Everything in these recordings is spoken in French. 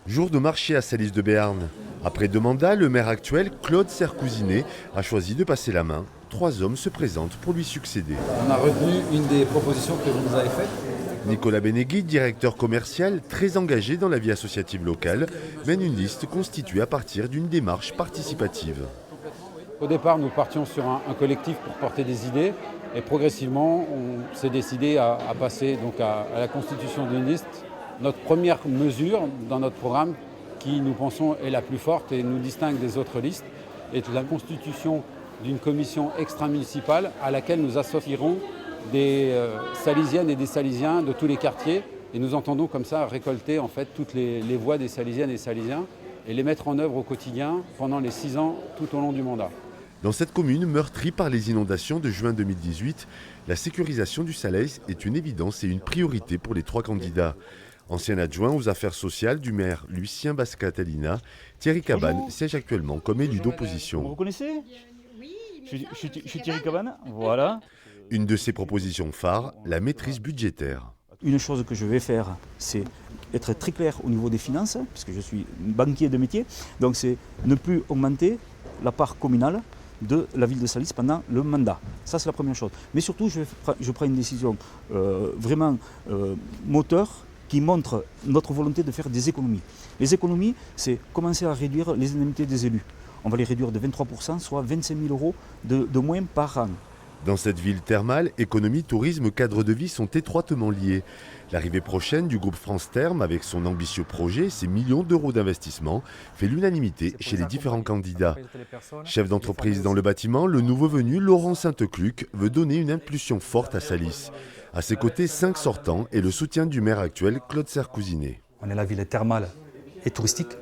Jour de marché à Salis de Béarn. Après 2 mandats, le maire actuel, Claude Sercouzinet, a choisi de passer la main. 3 hommes se présentent pour lui succéder. On a retenu une des propositions que vous nous avez faites. Nicolas Benegui, directeur commercial, très engagé dans la vie associative locale, mène une liste constituée à partir d'une démarche participative. Au départ, nous partions sur un collectif pour porter des idées et progressivement, on s'est décidé à passer donc à la constitution d'une liste. Notre première mesure dans notre programme, qui nous pensons est la plus forte et nous distingue des autres listes, est la constitution d'une commission extra-municipale à laquelle nous associerons des Salisiennes et des Salisiens de tous les quartiers. Et nous entendons comme ça récolter en fait toutes les voix des Salisiennes et Salisiens et les mettre en œuvre au quotidien pendant les 6 ans tout au long du mandat. Dans cette commune meurtrie par les inondations de juin 2018, la sécurisation du Salais est une évidence et une priorité pour les 3 candidats. Ancien adjoint aux affaires sociales du maire Lucien Bascatalina, Thierry Cabane siège actuellement comme élu d'opposition. Vous reconnaissez? Oui, je suis Thierry Cabane, voilà. Une de ses propositions phares, la maîtrise budgétaire. Une chose que je vais faire, c'est être très clair au niveau des finances, puisque je suis banquier de métier, donc c'est ne plus augmenter la part communale de la ville de Salis pendant le mandat. Ça, c'est la première chose. Mais surtout, je prends une décision vraiment moteur qui montre notre volonté de faire des économies. Les économies, c'est commencer à réduire les indemnités des élus. On va les réduire de 23%, soit 25 000 € de moins par an. Dans cette ville thermale, économie, tourisme, cadre de vie sont étroitement liés. L'arrivée prochaine du groupe France Thermes, avec son ambitieux projet, ses millions d'euros d'investissement, fait l'unanimité chez les différents candidats. Chef d'entreprise dans le bâtiment, le nouveau venu, Laurent Sainte-Cluc, veut donner une impulsion forte à Salis. À ses côtés, 5 sortants et le soutien du maire actuel, Claude Sercouzinet. On est la ville thermale et touristique,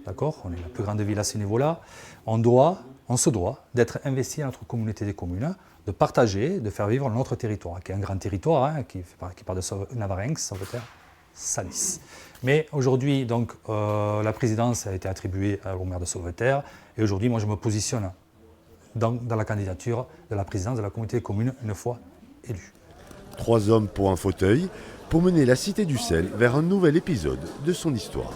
d'accord ? On est la plus grande ville à ce niveau-là. On se doit d'être investi dans notre communauté des communes, de partager, de faire vivre notre territoire, qui est un grand territoire, qui part de Navarinx, Sauveterre, Salis. Mais aujourd'hui, donc, la présidence a été attribuée au maire de Sauveterre, et aujourd'hui, moi, je me positionne dans la candidature de la présidence de la communauté des communes, une fois élu. 3 hommes pour un fauteuil, pour mener la cité du sel vers un nouvel épisode de son histoire.